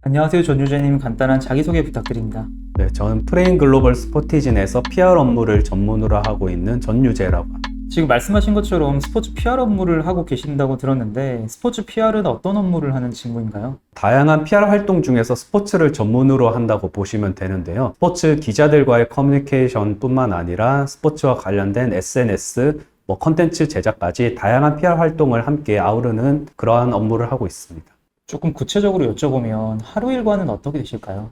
안녕하세요. 전유재님, 간단한 자기소개 부탁드립니다. 네, 저는 프레임 글로벌 스포티진에서 PR 업무를 전문으로 하고 있는 전유재라고 합니다. 지금 말씀하신 것처럼 스포츠 PR 업무를 하고 계신다고 들었는데 스포츠 PR은 어떤 업무를 하는 직무인가요? 다양한 PR 활동 중에서 스포츠를 전문으로 한다고 보시면 되는데요. 스포츠 기자들과의 커뮤니케이션뿐만 아니라 스포츠와 관련된 SNS, 컨텐츠 제작까지 다양한 PR 활동을 함께 아우르는 그러한 업무를 하고 있습니다. 조금 구체적으로 여쭤보면 하루 일과는 어떻게 되실까요?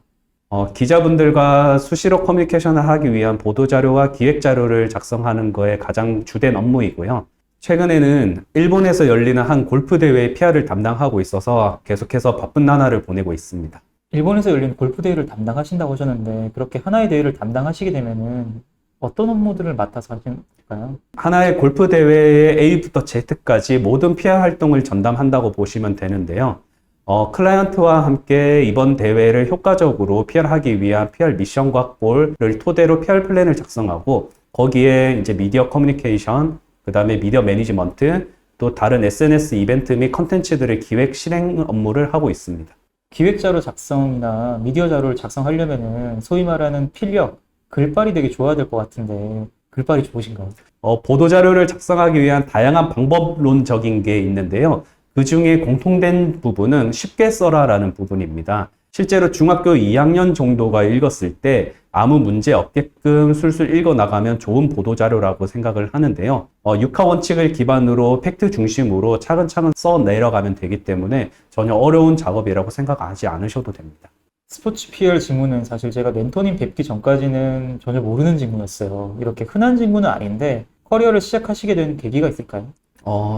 기자분들과 수시로 커뮤니케이션을 하기 위한 보도자료와 기획자료를 작성하는 거에 가장 주된 업무이고요. 최근에는 일본에서 열리는 한 골프 대회의 PR을 담당하고 있어서 계속해서 바쁜 나날을 보내고 있습니다. 일본에서 열린 골프 대회를 담당하신다고 하셨는데 그렇게 하나의 대회를 담당하시게 되면은 어떤 업무들을 맡아서 하실까요? 하나의 골프 대회의 A부터 Z까지 모든 PR 활동을 전담한다고 보시면 되는데요. 클라이언트와 함께 이번 대회를 효과적으로 PR하기 위한 PR 미션과 골을 토대로 PR 플랜을 작성하고 거기에 이제 미디어 커뮤니케이션, 그 다음에 미디어 매니지먼트, 또 다른 SNS 이벤트 및 컨텐츠들의 기획 실행 업무를 하고 있습니다. 기획자료 작성이나 미디어 자료를 작성하려면은 소위 말하는 필력, 글빨이 되게 좋아야 될 것 같은데 글빨이 좋으신가요? 보도자료를 작성하기 위한 다양한 방법론적인 게 있는데요. 그 중에 공통된 부분은 쉽게 써라라는 부분입니다. 실제로 중학교 2학년 정도가 읽었을 때 아무 문제 없게끔 술술 읽어 나가면 좋은 보도자료라고 생각을 하는데요. 육하 원칙을 기반으로 팩트 중심으로 차근차근 써 내려가면 되기 때문에 전혀 어려운 작업이라고 생각하지 않으셔도 됩니다. 스포츠 PR 직무는 사실 제가 멘토님 뵙기 전까지는 전혀 모르는 직무였어요. 이렇게 흔한 직무는 아닌데 커리어를 시작하시게 된 계기가 있을까요?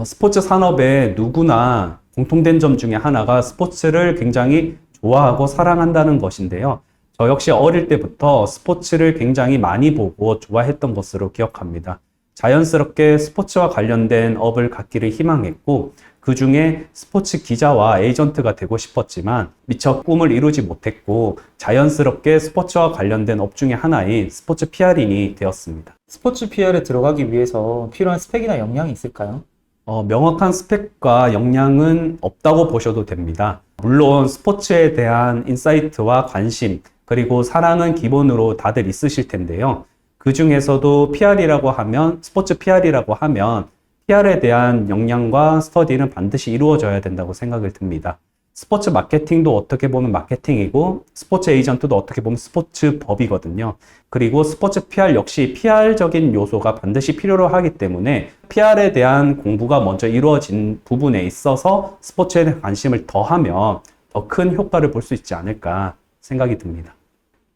스포츠 산업에 누구나 공통된 점 중에 하나가 스포츠를 굉장히 좋아하고 사랑한다는 것인데요. 저 역시 어릴 때부터 스포츠를 굉장히 많이 보고 좋아했던 것으로 기억합니다. 자연스럽게 스포츠와 관련된 업을 갖기를 희망했고, 그 중에 스포츠 기자와 에이전트가 되고 싶었지만 미처 꿈을 이루지 못했고 자연스럽게 스포츠와 관련된 업 중에 하나인 스포츠 PR인이 되었습니다. 스포츠 PR에 들어가기 위해서 필요한 스펙이나 역량이 있을까요? 명확한 스펙과 역량은 없다고 보셔도 됩니다. 물론 스포츠에 대한 인사이트와 관심, 그리고 사랑은 기본으로 다들 있으실 텐데요. 그 중에서도 PR이라고 하면, 스포츠 PR이라고 하면 PR에 대한 역량과 스터디는 반드시 이루어져야 된다고 생각을 듭니다. 스포츠 마케팅도 어떻게 보면 마케팅이고 스포츠 에이전트도 어떻게 보면 스포츠 법이거든요. 그리고 스포츠 PR 역시 PR적인 요소가 반드시 필요로 하기 때문에 PR에 대한 공부가 먼저 이루어진 부분에 있어서 스포츠에 대한 관심을 더하면 더 큰 효과를 볼 수 있지 않을까 생각이 듭니다.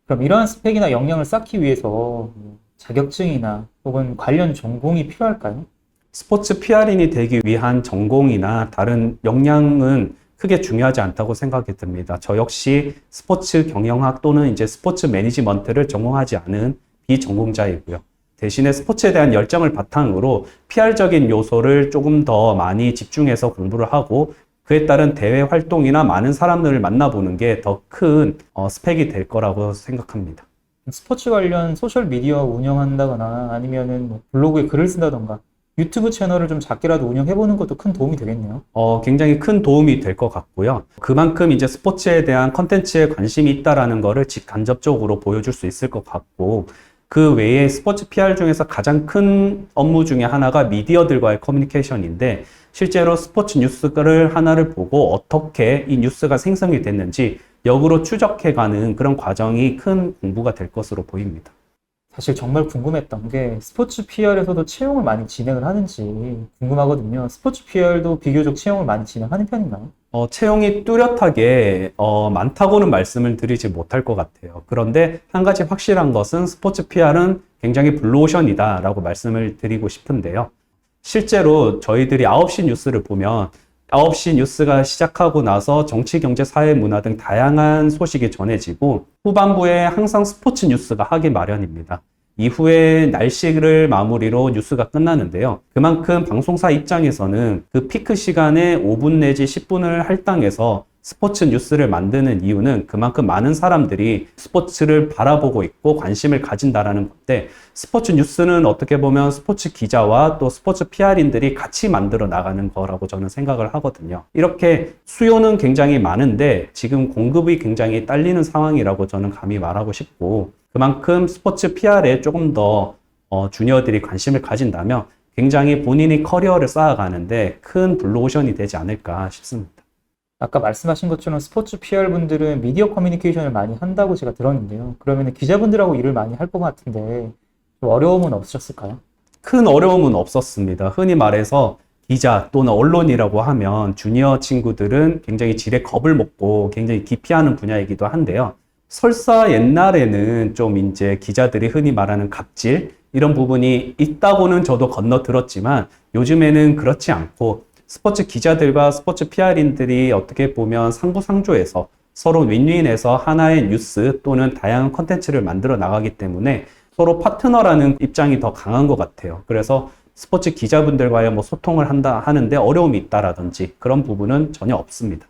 그럼 이러한 스펙이나 역량을 쌓기 위해서 자격증이나 혹은 관련 전공이 필요할까요? 스포츠 PR인이 되기 위한 전공이나 다른 역량은 크게 중요하지 않다고 생각이 듭니다. 저 역시 스포츠 경영학 또는 이제 스포츠 매니지먼트를 전공하지 않은 비전공자이고요. 대신에 스포츠에 대한 열정을 바탕으로 PR적인 요소를 조금 더 많이 집중해서 공부를 하고 그에 따른 대외 활동이나 많은 사람들을 만나보는 게 더 큰 스펙이 될 거라고 생각합니다. 스포츠 관련 소셜 미디어 운영한다거나 아니면은 뭐 블로그에 글을 쓴다던가 유튜브 채널을 좀 작게라도 운영해보는 것도 큰 도움이 되겠네요. 굉장히 큰 도움이 될 것 같고요. 그만큼 이제 스포츠에 대한 컨텐츠에 관심이 있다라는 거를 직간접적으로 보여줄 수 있을 것 같고, 그 외에 스포츠 PR 중에서 가장 큰 업무 중에 하나가 미디어들과의 커뮤니케이션인데, 실제로 스포츠 뉴스를 하나를 보고 어떻게 이 뉴스가 생성이 됐는지 역으로 추적해가는 그런 과정이 큰 공부가 될 것으로 보입니다. 사실 정말 궁금했던 게 스포츠 PR에서도 채용을 많이 진행을 하는지 궁금하거든요. 스포츠 PR도 비교적 채용을 많이 진행하는 편인가요? 채용이 뚜렷하게 많다고는 말씀을 드리지 못할 것 같아요. 그런데 한 가지 확실한 것은 스포츠 PR은 굉장히 블루오션이다 라고 말씀을 드리고 싶은데요. 실제로 저희들이 9시 뉴스를 보면 9시 뉴스가 시작하고 나서 정치, 경제, 사회, 문화 등 다양한 소식이 전해지고 후반부에 항상 스포츠 뉴스가 하기 마련입니다. 이후에 날씨를 마무리로 뉴스가 끝나는데요. 그만큼 방송사 입장에서는 그 피크 시간에 5분 내지 10분을 할당해서 스포츠 뉴스를 만드는 이유는 그만큼 많은 사람들이 스포츠를 바라보고 있고 관심을 가진다라는 건데, 스포츠 뉴스는 어떻게 보면 스포츠 기자와 또 스포츠 PR인들이 같이 만들어 나가는 거라고 저는 생각을 하거든요. 이렇게 수요는 굉장히 많은데 지금 공급이 굉장히 딸리는 상황이라고 저는 감히 말하고 싶고, 그만큼 스포츠 PR에 조금 더 주니어들이 관심을 가진다면 굉장히 본인이 커리어를 쌓아가는데 큰 블루오션이 되지 않을까 싶습니다. 아까 말씀하신 것처럼 스포츠 PR 분들은 미디어 커뮤니케이션을 많이 한다고 제가 들었는데요. 그러면 기자분들하고 일을 많이 할 것 같은데 좀 어려움은 없으셨을까요? 큰 어려움은 없었습니다. 흔히 말해서 기자 또는 언론이라고 하면 주니어 친구들은 굉장히 질에 겁을 먹고 굉장히 기피하는 분야이기도 한데요. 설사 옛날에는 좀 이제 기자들이 흔히 말하는 갑질 이런 부분이 있다고는 저도 건너들었지만 요즘에는 그렇지 않고 스포츠 기자들과 스포츠 PR인들이 어떻게 보면 상부상조해서 서로 윈윈해서 하나의 뉴스 또는 다양한 컨텐츠를 만들어 나가기 때문에 서로 파트너라는 입장이 더 강한 것 같아요. 그래서 스포츠 기자분들과의 소통을 하는데 어려움이 있다라든지 그런 부분은 전혀 없습니다.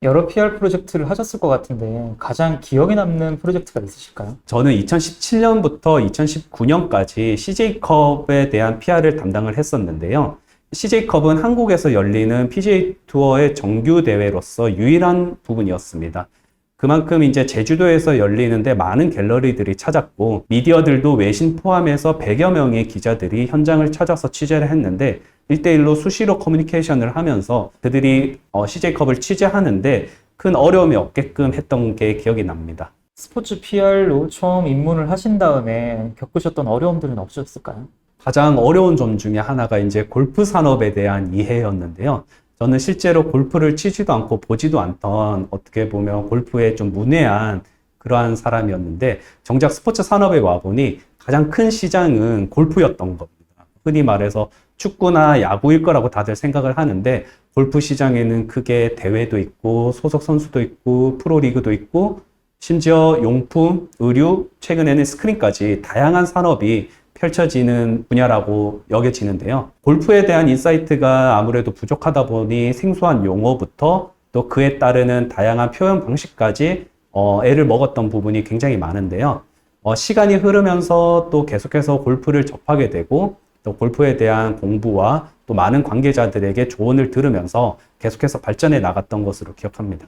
여러 PR 프로젝트를 하셨을 것 같은데 가장 기억에 남는 프로젝트가 있으실까요? 저는 2017년부터 2019년까지 CJ컵에 대한 PR을 담당을 했었는데요. CJ컵은 한국에서 열리는 PGA 투어의 정규 대회로서 유일한 부분이었습니다. 그만큼 이제 제주도에서 열리는데 많은 갤러리들이 찾았고 미디어들도 외신 포함해서 100여 명의 기자들이 현장을 찾아서 취재를 했는데 1대1로 수시로 커뮤니케이션을 하면서 그들이 CJ컵을 취재하는데 큰 어려움이 없게끔 했던 게 기억이 납니다. 스포츠 PR로 처음 입문을 하신 다음에 겪으셨던 어려움들은 없으셨을까요? 가장 어려운 점 중에 하나가 이제 골프 산업에 대한 이해였는데요. 저는 실제로 골프를 치지도 않고 보지도 않던 어떻게 보면 골프에 좀 문외한 그러한 사람이었는데 정작 스포츠 산업에 와보니 가장 큰 시장은 골프였던 겁니다. 흔히 말해서 축구나 야구일 거라고 다들 생각을 하는데 골프 시장에는 크게 대회도 있고 소속 선수도 있고 프로리그도 있고 심지어 용품, 의류, 최근에는 스크린까지 다양한 산업이 펼쳐지는 분야라고 여겨지는데요. 골프에 대한 인사이트가 아무래도 부족하다 보니 생소한 용어부터 또 그에 따르는 다양한 표현 방식까지 애를 먹었던 부분이 굉장히 많은데요. 시간이 흐르면서 또 계속해서 골프를 접하게 되고 또 골프에 대한 공부와 또 많은 관계자들에게 조언을 들으면서 계속해서 발전해 나갔던 것으로 기억합니다.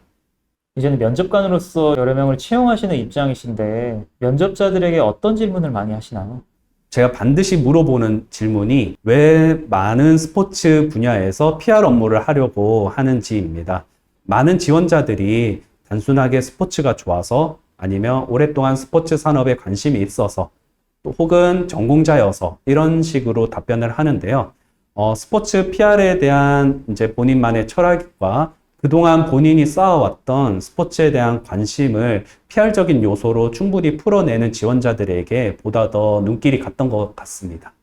이제는 면접관으로서 여러 명을 채용하시는 입장이신데 면접자들에게 어떤 질문을 많이 하시나요? 제가 반드시 물어보는 질문이 왜 많은 스포츠 분야에서 PR 업무를 하려고 하는지입니다. 많은 지원자들이 단순하게 스포츠가 좋아서 아니면 오랫동안 스포츠 산업에 관심이 있어서 또 혹은 전공자여서 이런 식으로 답변을 하는데요. 스포츠 PR에 대한 이제 본인만의 철학과 그동안 본인이 쌓아왔던 스포츠에 대한 관심을 PR적인 요소로 충분히 풀어내는 지원자들에게 보다 더 눈길이 갔던 것 같습니다.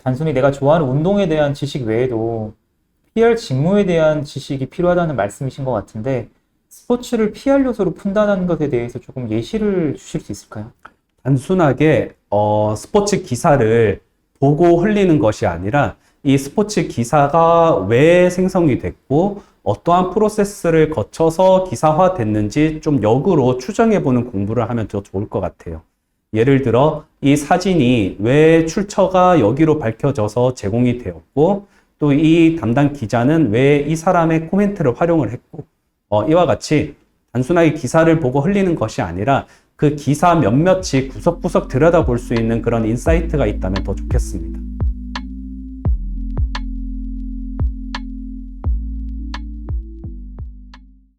단순히 내가 좋아하는 운동에 대한 지식 외에도 PR 직무에 대한 지식이 필요하다는 말씀이신 것 같은데 스포츠를 PR 요소로 푼다는 것에 대해서 조금 예시를 주실 수 있을까요? 단순하게 스포츠 기사를 보고 흘리는 것이 아니라 이 스포츠 기사가 왜 생성이 됐고 어떠한 프로세스를 거쳐서 기사화 됐는지 좀 역으로 추정해보는 공부를 하면 더 좋을 것 같아요. 예를 들어 이 사진이 왜 출처가 여기로 밝혀져서 제공이 되었고 또 이 담당 기자는 왜 이 사람의 코멘트를 활용을 했고 이와 같이 단순하게 기사를 보고 흘리는 것이 아니라 그 기사 몇몇이 구석구석 들여다볼 수 있는 그런 인사이트가 있다면 더 좋겠습니다.